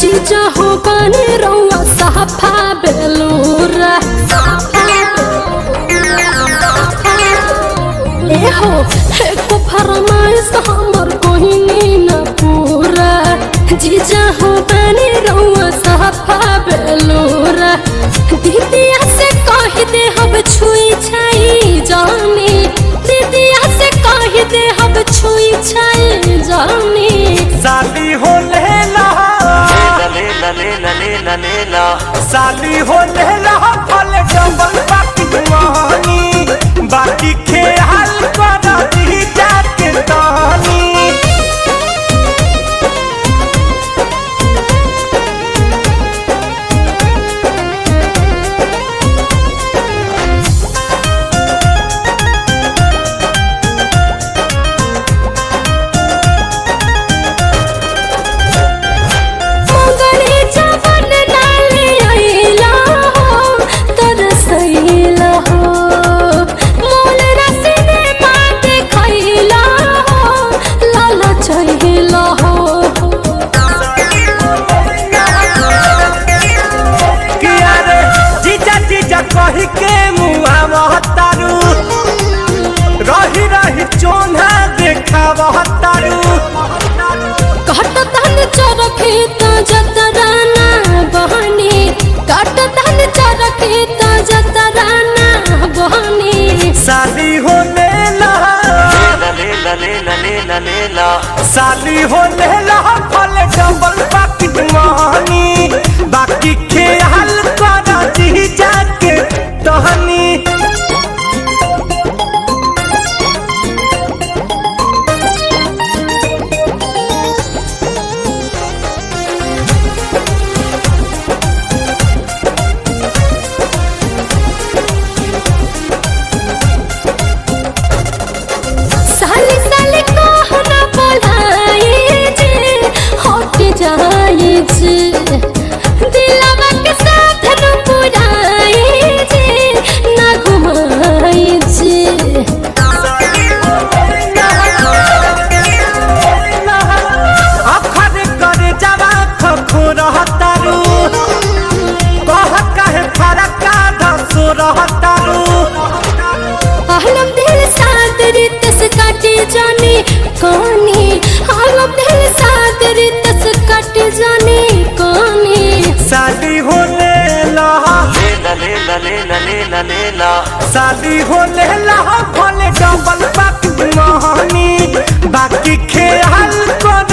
जीजा हो बने रउआ साफा बेलूरा ए हो एको फरमाइश हमर कोहिनी न पूरा जीजा हो बने रउआ साफा बेलूरा दीदिया से कह दे हम छुई छाई जानी दीदिया से कह दे हम छुई छाई जानी साली हो लेला साली हो लेला फल डबल बाकी दुआनी बाकी खेल कर दी जाके तानी कही के मुआ महतारू रही रही चोना देखा महतारू काट तन चरखे त जतराना बहनी काट तन चरखे त जतराना बहनी साली हो लेला साली हो लेला फल डबल बाकी दुआनी बाकी खेल कर दी जाके तहनी दिलवा के साथ न पुराई जे ना घुमाई जे अखर कर जवा खखो रहतारू कह कहे फरक धसो रहतारू आलम दिल साथ रितस काटी जानी कहानी आलम दिल साथ रितस काटी जानी कहानी साली हो लेला साली हो लेला फल डबल बाकी दुआनी बाकी खेल कर